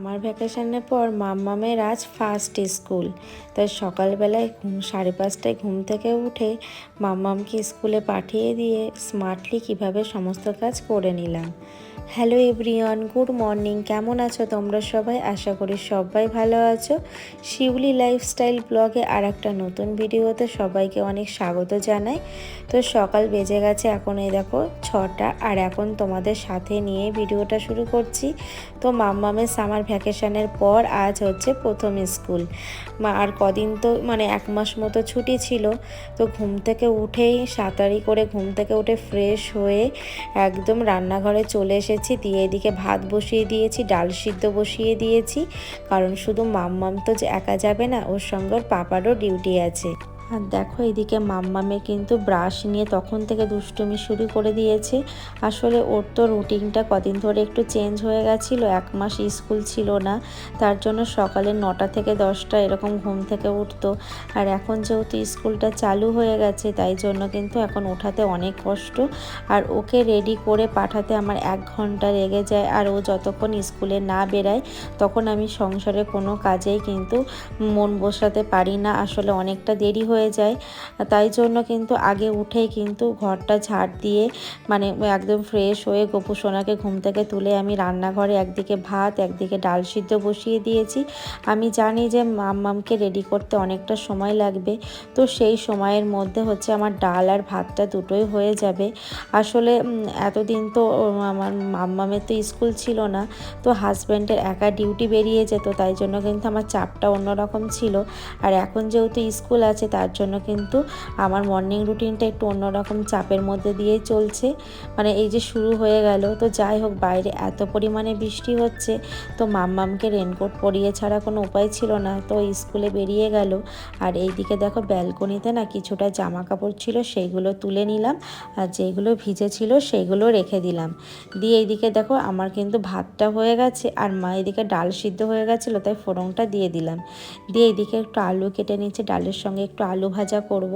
Summer ভ্যাকেশনের পর মাম্মামের আজ first school. তাই সকালবেলায় 5:30টায় ঘুম থেকে উঠে মাম্মামকে স্কুলে পাঠিয়ে দিয়ে স্মার্টলি কিভাবে সমস্ত কাজ করে নিলাম। Hello everyone, good morning. কেমন আছো তোমরা সবাই? আশা করি সবাই ভালো আছো। শিউলি লাইফস্টাইল ব্লগে আর একটা নতুন ভিডিওতে সবাইকে অনেক স্বাগত জানাই। তো সকাল বেজে গেছে, এখন এই দেখো 6টা, আর এখন তোমাদের সাথে নিয়ে ভিডিওটা শুরু করছি। তো মাম্মামের সামার ভ্যাকেশনের পর আজ হচ্ছে প্রথম স্কুল। আর কদিন তো 1 মাস মতো ছুটি ছিল। তো ঘুম থেকে উঠেই সাঁতারি করে ঘুম থেকে উঠে ফ্রেশ হয়ে একদম রান্নাঘরে চলে এসেছি। দিয়ে এদিকে ভাত বসিয়ে দিয়েছি, ডাল সিদ্ধ বসিয়ে দিয়েছি, কারণ শুধু মাম্মাম তো যে একা যাবে না, ওর সঙ্গে ওর পাপারও ডিউটি আছে। আর দেখো এদিকে মাম্মামে কিন্তু ব্রাশ নিয়ে তখন থেকে দুষ্টুমি শুরু করে দিয়েছে। আসলে ওর তো রুটিনটা কদিন ধরে একটু চেঞ্জ হয়ে গেছিলো, 1 মাস স্কুল ছিল না, তার জন্য সকালে 9টা থেকে 10টা এরকম ঘুম থেকে উঠতো। আর এখন যেহেতু স্কুলটা চালু হয়ে গেছে, তাই জন্য কিন্তু এখন ওঠাতে অনেক কষ্ট। আর ওকে রেডি করে পাঠাতে আমার 1 ঘন্টা লেগে যায়। আর ও যতক্ষণ স্কুলে না বেরায় তখন আমি সংসারে কোনো কাজেই কিন্তু মন বসাতে পারি না। আসলে অনেকটা দেরি হয়ে যায়। তাই জন্য কিন্তু আগে উঠেই কিন্তু ঘরটা ঝাড় দিয়ে একদম ফ্রেশ হয়ে গপু সোনাকে ঘুম থেকে তুলে আমি রান্নাঘরে একদিকে ভাত একদিকে ডাল সিদ্ধ বসিয়ে দিয়েছি। আমি জানি যে মাম্মামকে রেডি করতে অনেকটা সময় লাগবে, তো সেই সময়ের মধ্যে হচ্ছে আমার ডাল আর ভাতটা দুটোই হয়ে যাবে। আসলে এতদিন তো আমার মাম্মামের তো স্কুল ছিল না, তো হাজব্যান্ডের একা ডিউটি বেরিয়ে যেত, তাই জন্য কিন্তু আমার চাপটা অন্যরকম ছিল। আর এখন যেহেতু স্কুল আছে, তার জন্য কিন্তু আমার মর্নিং রুটিনটা একটু অন্যরকম চাপের মধ্যে দিয়েই চলছে। এই যে শুরু হয়ে গেল। তো যাই হোক, বাইরে এত পরিমাণে বৃষ্টি হচ্ছে, তো মাম্মামকে রেনকোট পরিয়ে ছাড়া কোনো উপায় ছিল না, তো স্কুলে বেরিয়ে গেল। আর এইদিকে দেখো ব্যালকনিতে না কিছুটা জামা কাপড় ছিল, সেইগুলো তুলে নিলাম, আর যেগুলো ভিজে ছিল সেইগুলো রেখে দিলাম। দিয়ে এইদিকে দেখো আমার কিন্তু ভাতটা হয়ে গেছে, আর মা এদিকে ডাল সিদ্ধ হয়ে গেছিলো, তাই ফোড়নটা দিয়ে দিলাম। দিয়ে এইদিকে একটু আলু কেটে নিচ্ছে, ডালের সঙ্গে একটু আলু ভাজা করব।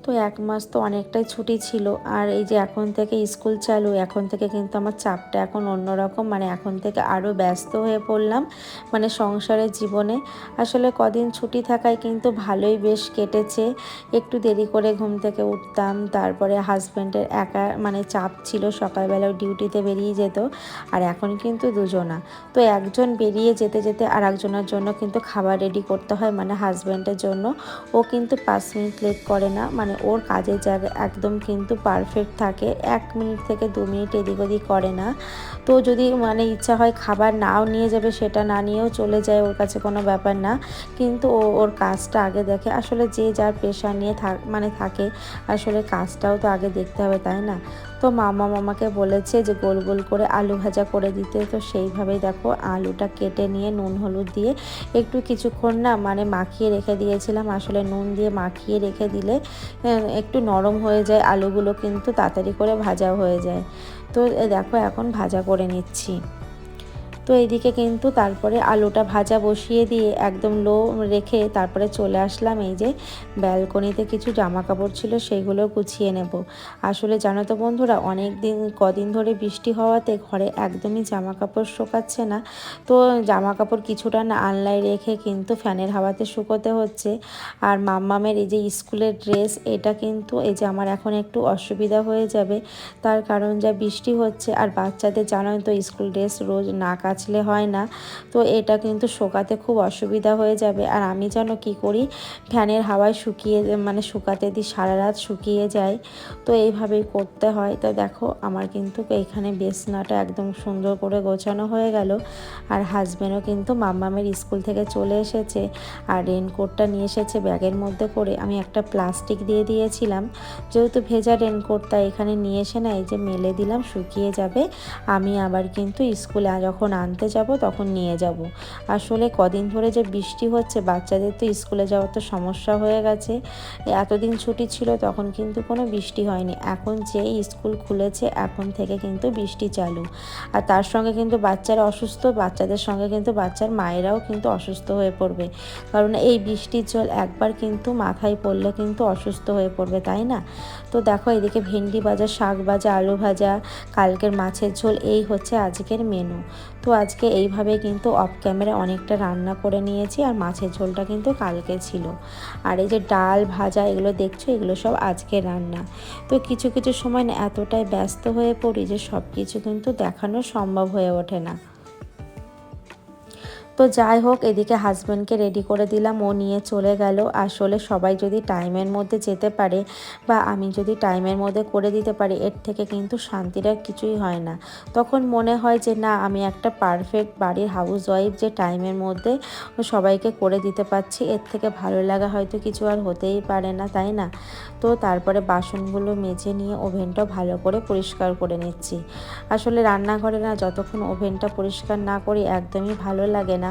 তো 1 মাস তো অনেকটাই ছুটি ছিল, আর এই যে এখন থেকে স্কুল চালু, এখন থেকে কিন্তু আমার চাপটা এখন অন্যরকম। এখন থেকে আরও ব্যস্ত হয়ে পড়লাম সংসারের জীবনে। আসলে কদিন ছুটি থাকায় কিন্তু ভালোই বেশ কেটেছে। একটু দেরি করে ঘুম থেকে উঠতাম, তারপরে হাজব্যান্ডের একা চাপ ছিল, সকালবেলাও ডিউটিতে বেরিয়ে যেত। আর এখন কিন্তু দুজনা, তো একজন বেরিয়ে যেতে যেতে আর একজনের জন্য কিন্তু খাবার রেডি করতে হয়, হাজব্যান্ডের জন্য। ও কিন্তু 5 মিনিট লেট করে না, ওর কাজের জায়গা একদম কিন্তু পারফেক্ট থাকে, 1 মিনিট থেকে 2 মিনিট এদিক ওদিক করে না। তো যদি ইচ্ছা হয় খাবার নাও নিয়ে যাবে, সেটা না নিয়েও চলে যায়, ওর কাছে কোনো ব্যাপার না। কিন্তু ও ওর কাজটা আগে দেখে। আসলে যে যার পেশা নিয়ে থাকে, আসলে কাজটাও তো আগে দেখতে হবে, তাই না? তো মামাকে বলেছে যে গোল গোল করে আলু ভাজা করে দিতে, তো সেইভাবেই দেখো আলুটা কেটে নিয়ে নুন হলুদ দিয়ে একটু কিছুক্ষণ মাখিয়ে রেখে দিয়েছিলাম। আসলে নুন দিয়ে মাখিয়ে রেখে দিলে একটু নরম হয়ে যায়, আলুগুলো কিন্তু তাড়াতাড়ি করে ভাজা হয়ে যায়। তো দেখো এখন ভাজা করে নিচ্ছি। তো এইদিকে কিন্তু তারপরে আলুটা ভাজা বসিয়ে দিয়ে একদম লো রেখে তারপরে চলে আসলাম এই যে ব্যালকনিতে। কিছু জামা কাপড় ছিল, সেইগুলো গুছিয়ে নেব। আসলে জানো তো বন্ধুরা, কদিন ধরে বৃষ্টি হওয়াতে ঘরে একদমই জামা কাপড় শোকাচ্ছে না। তো জামা কাপড় কিছুটা আনলাই রেখে কিন্তু ফ্যানের হাওয়াতে শুকোতে হচ্ছে। আর মাম্মামের এই যে স্কুলের ড্রেস, এটা কিন্তু এই যে আমার এখন একটু অসুবিধা হয়ে যাবে, তার কারণ যা বৃষ্টি হচ্ছে। আর বাচ্চাদের জানোই তো স্কুল ড্রেস রোজ না কাচলে হয় না, তো এটা কিন্তু শোকাতে খুব অসুবিধা হয়ে যাবে। আর আমি যেন কি করি, ফ্যানের হাওয়ায় শুকাতে দিই, সারা রাত শুকিয়ে যায়। তো এইভাবেই করতে হয়। তো দেখো আমার কিন্তু এইখানে বিছানাটা একদম সুন্দর করে গোছানো হয়ে গেল। আর হাজব্যান্ডও কিন্তু মাম্মামের স্কুল থেকে চলে এসেছে, আর রেনকোটটা নিয়ে এসেছে ব্যাগের মধ্যে করে। আমি একটা প্লাস্টিক দিয়ে দিয়েছিলাম, যেহেতু ভেজা রেনকোটটা এখানে নিয়ে এসে এই যে মেলে দিলাম, শুকিয়ে যাবে। আমি আবার কিন্তু স্কুলে যখন আনতে যাব তখন নিয়ে যাব। আসলে কদিন ধরে যে বৃষ্টি হচ্ছে, বাচ্চাদের তো স্কুলে যাওয়ার তো সমস্যা হয়ে গেছে। এতদিন ছুটি ছিল তখন কিন্তু কোনো বৃষ্টি হয়নি, এখন যেই স্কুল খুলেছে এখন থেকে কিন্তু বৃষ্টি চালু। আর তার সঙ্গে কিন্তু বাচ্চারা অসুস্থ, বাচ্চাদের সঙ্গে কিন্তু বাচ্চার মায়েরাও কিন্তু অসুস্থ হয়ে পড়বে, কারণ এই বৃষ্টির জল একবার কিন্তু মাথায় পড়লে কিন্তু অসুস্থ হয়ে পড়বে, তাই না? তো দেখো এদিকে ভেন্ডি ভাজা, শাক ভাজা, আলু ভাজা, কালকের মাছের ঝোল, এই হচ্ছে আজকের মেনু। তো আজকে এইভাবে কিন্তু অফ ক্যামেরা অনেকটা রান্না করে নিয়েছি, আর মাছের ঝোলটা কিন্তু কালকে ছিল। আর এই যে ডাল ভাজা এগুলো দেখছো, এগুলো সব আজকে রান্না। তো কিছু কিছু সময় না এতটাই ব্যস্ত হয়ে পড়ি যে সব কিছু কিন্তু দেখানো সম্ভব হয়ে ওঠে না। তো যাই হোক, এদিকে হাজব্যান্ডকে রেডি করে দিলাম, ও নিয়ে চলে গেল। আসলে সবাই যদি টাইমের মধ্যে যেতে পারে বা আমি যদি টাইমের মধ্যে করে দিতে পারি, এর থেকে কিন্তু শান্তির আর কিছুই হয় না। তখন মনে হয় যে না, আমি একটা পারফেক্ট বাড়ির হাউস ওয়াইফ, যে টাইমের মধ্যে সবাইকে করে দিতে পারছি, এর থেকে ভালো লাগা হয়তো কিছু আর হতেই পারে না, তাই না? তো তারপরে বাসনগুলো মেজে নিয়ে ওভেনটা ভালো করে পরিষ্কার করে নিচ্ছি। আসলে রান্নাঘরে না যতক্ষণ ওভেনটা পরিষ্কার না করি একদমই ভালো লাগে না।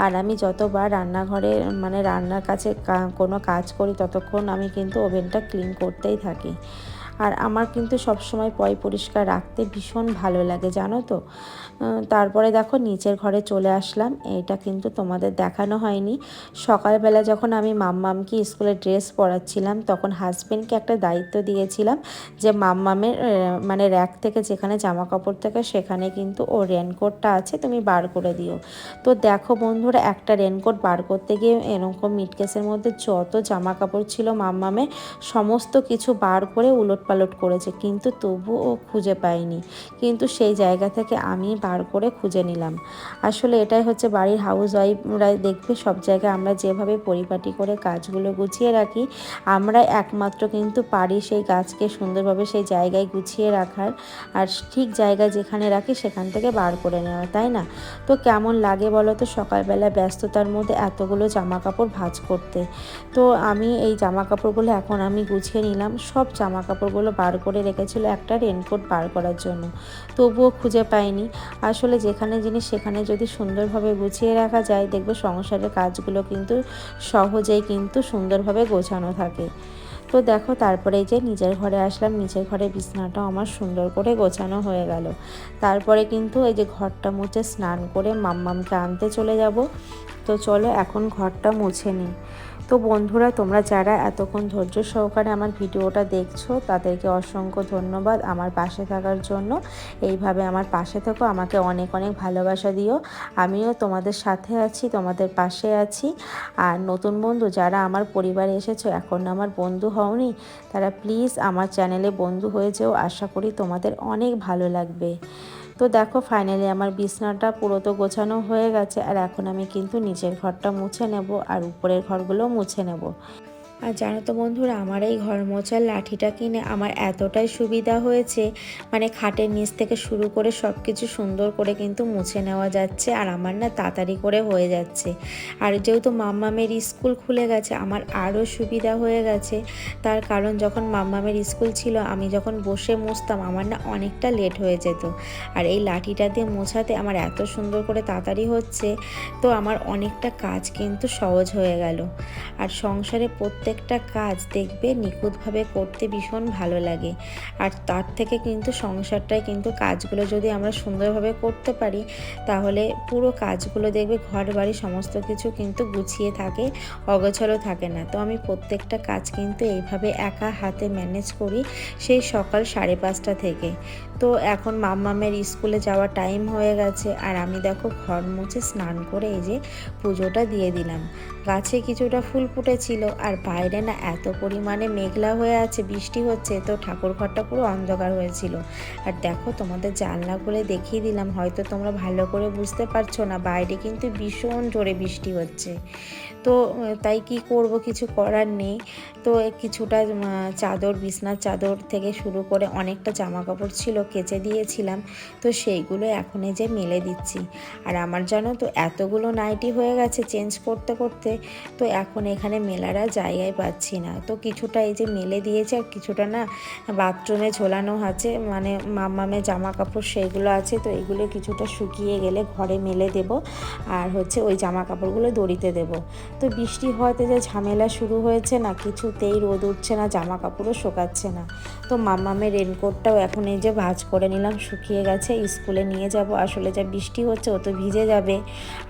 আর আমি যতবার রান্নাঘরে মানে রান্নার কাছে কোনো কাজ করি, ততক্ষণ আমি কিন্তু ওভেনটা ক্লিন করতেই থাকি। আর আমার কিন্তু সবসময় পরিষ্কার রাখতে ভীষণ ভালো লাগে, জানো তো। তারপরে দেখো নিচের ঘরে চলে আসলাম। এটা কিন্তু তোমাদের দেখানো হয়নি। সকালবেলা যখন আমি মাম্মামকে স্কুলে ড্রেস পরাচ্ছিলাম, তখন হাজব্যান্ডকে একটা দায়িত্ব দিয়েছিলাম যে মাম্মামের মানে র্যাক থেকে যেখানে জামা কাপড় থাকে সেখানে কিন্তু ও রেনকোটটা আছে, তুমি বার করে দিও। তো দেখো বন্ধুরা, একটা রেনকোট বার করতে গিয়ে এরকম মিটকেসের মধ্যে যত জামা কাপড় ছিল মাম্মামের, সমস্ত কিছু বার করে উলটপালট করেছে, কিন্তু তবু ও খুঁজে পায়নি। কিন্তু সেই জায়গা থেকে আমি বার করে খুঁজে নিলাম। আসলে এটাই হচ্ছে বাড়ির হাউস ওয়াইফরা, দেখবে সব জায়গায় আমরা যেভাবে পরিপাটি করে কাজগুলো গুছিয়ে রাখি, আমরা একমাত্র কিন্তু পারি সেই কাজকে সুন্দরভাবে সেই জায়গায় গুছিয়ে রাখার, আর ঠিক জায়গায় যেখানে রাখি সেখান থেকে বার করে নেওয়া, তাই না? তো কেমন লাগে বলো তো সকালবেলা ব্যস্ততার মধ্যে এতগুলো জামা কাপড় ভাঁজ করতে। তো আমি এই জামা কাপড়গুলো এখন আমি গুছিয়ে নিলাম। সব জামা কাপড়গুলো বার করে রেখেছিল একটা রেনকোট বার করার জন্য, তবুও খুঁজে পাইনি। আসলে যেখানে জিনিস সেখানে যদি সুন্দরভাবে গুছিয়ে রাখা যায়, দেখবে সংসারের কাজগুলো কিন্তু সহজেই কিন্তু সুন্দরভাবে গোছানো থাকে। তো দেখো তারপরে এই যে নিজের ঘরে আসলাম, নিজের ঘরে বিছানাটাও আমার সুন্দর করে গোছানো হয়ে গেল। তারপরে কিন্তু এই যে ঘরটা মুছে স্নান করে মাম্মামকে আনতে চলে যাব। তো চলো এখন ঘরটা মুছে নিই। তো বন্ধুরা, তোমরা যারা এতক্ষণ ধৈর্য সহকারে আমার ভিডিওটা দেখছো, তাদেরকে অসংখ্য ধন্যবাদ আমার পাশে থাকার জন্য। এইভাবে আমার পাশে থেকো, আমাকে অনেক অনেক ভালোবাসা দিও। আমিও তোমাদের সাথে আছি, তোমাদের পাশে আছি। আর নতুন বন্ধু যারা আমার পরিবারে এসেছো, এখন আমার বন্ধু হওনি, তারা প্লিজ আমার চ্যানেলে বন্ধু হয়ে যেও। আশা করি তোমাদের অনেক ভালো লাগবে। তো দেখো ফাইনালি আমার বিছানাটা পুরো তো গোছানো হয়ে গেছে, আর এখন আমি কিন্তু নিচের ঘরটা মুছে নেব আর উপরের ঘরগুলো মুছে নেব। আর জানো তো বন্ধুরা, আমার এই ঘর মোছার লাঠিটা কিনে আমার এতটাই সুবিধা হয়েছে, মানে খাটের নিচ থেকে শুরু করে সব কিছু সুন্দর করে কিন্তু মুছে নেওয়া যাচ্ছে, আর আমার না তাড়াতাড়ি করে হয়ে যাচ্ছে। আর যেহেতু মাম্মামের স্কুল খুলে গেছে, আমার আরও সুবিধা হয়ে গেছে। তার কারণ যখন মাম্মামের স্কুল ছিল, আমি যখন বসে মুছতাম আমার না অনেকটা লেট হয়ে যেত, আর এই লাঠিটা দিয়ে মোছাতে আমার এত সুন্দর করে তাড়াতাড়ি হচ্ছে। তো আমার অনেকটা কাজ কিন্তু সহজ হয়ে গেল। আর সংসারে প্রত্যেকটা কাজ দেখবে নিখুঁতভাবে করতে ভীষণ ভালো লাগে। আর তার থেকে কিন্তু সংসারটায় কিন্তু কাজগুলো যদি আমরা সুন্দরভাবে করতে পারি, তাহলে পুরো কাজগুলো দেখবে ঘর বাড়ি সমস্ত কিছু কিন্তু গুছিয়ে থাকে, অগোছালো থাকে না। তো আমি প্রত্যেকটা কাজ কিন্তু এইভাবে একা হাতে ম্যানেজ করি সেই সকাল 5:30 থেকে। তো এখন মাম্মামের স্কুলে যাওয়ার টাইম হয়ে গেছে, আর আমি দেখো ঘর মুছে স্নান করে এই যে পুজোটা দিয়ে দিলাম। গাছে কিছুটা ফুল ফুটেছিল, আর বাইরে না এত পরিমাণে মেঘলা হয়ে আছে, বৃষ্টি হচ্ছে, তো ঠাকুর ঘরটা পুরো অন্ধকার হয়েছিল। আর দেখো তোমাদের জানলা খুলে দেখিয়ে দিলাম, হয়তো তোমরা ভালো করে বুঝতে পারছো না, বাইরে কিন্তু ভীষণ জোরে বৃষ্টি হচ্ছে। তো তাই কি করব, কিছু করার নেই। তো কিছুটা চাদর, বিছনার চাদর থেকে শুরু করে অনেকটা জামা কাপড় ছিল কেচে দিয়েছিলাম, তো সেইগুলো এখন এই যে মেলে দিচ্ছি। আর আমার জানো তো এতগুলো নাইটি হয়ে গেছে চেঞ্জ করতে করতে, তো এখন এখানে মেলার জায়গায় পাচ্ছি না। তো কিছুটা এই যে মেলে দিয়েছে, আর কিছুটা না বাথরুমে ঝোলানো আছে, মানে মাম্মামের জামা কাপড় সেইগুলো আছে। তো এগুলো কিছুটা শুকিয়ে গেলে ঘরে মেলে দেব, আর হচ্ছে ওই জামা কাপড়গুলো দড়িতে দেব। তো বৃষ্টি হওয়াতে যে ঝামেলা শুরু হয়েছে না, কিছুতেই রোদ উঠছে না, জামা কাপড়ও শোকাচ্ছে না। তো মাম্মামের রেনকোটটাও এখন এই যে ভাঁজ করে নিলাম, শুকিয়ে গেছে, স্কুলে নিয়ে যাব। আসলে যা বৃষ্টি হচ্ছে ও তো ভিজে যাবে।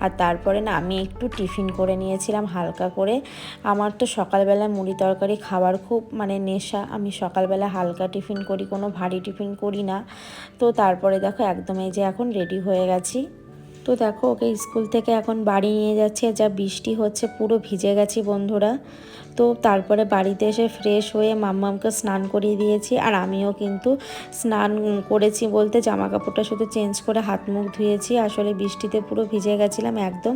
আর তারপরে না আমি একটু টিফিন করে নিয়েছিলাম হালকা করে। আমার তো সকালবেলা মুড়ি তরকারি খাওয়ার খুব মানে নেশা, আমি সকালবেলা হালকা টিফিন করি, কোনো ভারী টিফিন করি না। তো তারপরে দেখো একদম এই যে এখন রেডি হয়ে গেছি। তো দেখো ওকে স্কুল থেকে এখন বাড়ি নিয়ে যাচ্ছে, যা বৃষ্টি হচ্ছে পুরো ভিজে গেছি বন্ধুরা। তো তারপরে বাড়িতে এসে ফ্রেশ হয়ে মাম্মামকে স্নান করিয়ে দিয়েছি, আর আমিও কিন্তু স্নান করেছি বলতে জামা কাপড়টা শুধু চেঞ্জ করে হাত মুখ ধুয়েছি। আসলে বৃষ্টিতে পুরো ভিজে গেছিলাম, একদম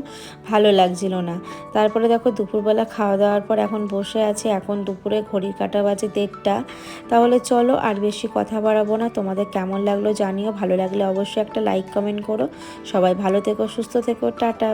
ভালো লাগছিল না। তারপরে দেখো দুপুরবেলা খাওয়া দাওয়ার পর এখন বসে আছি, এখন দুপুরে ঘড়ির কাঁটা বাজে 1:30। তাহলে চলো আর বেশি কথা বাড়াবো না, তোমাদের কেমন লাগলো জানিও, ভালো লাগলে অবশ্যই একটা লাইক কমেন্ট করো। সবাই ভালো থেকো, সুস্থ থেকো, টাটা।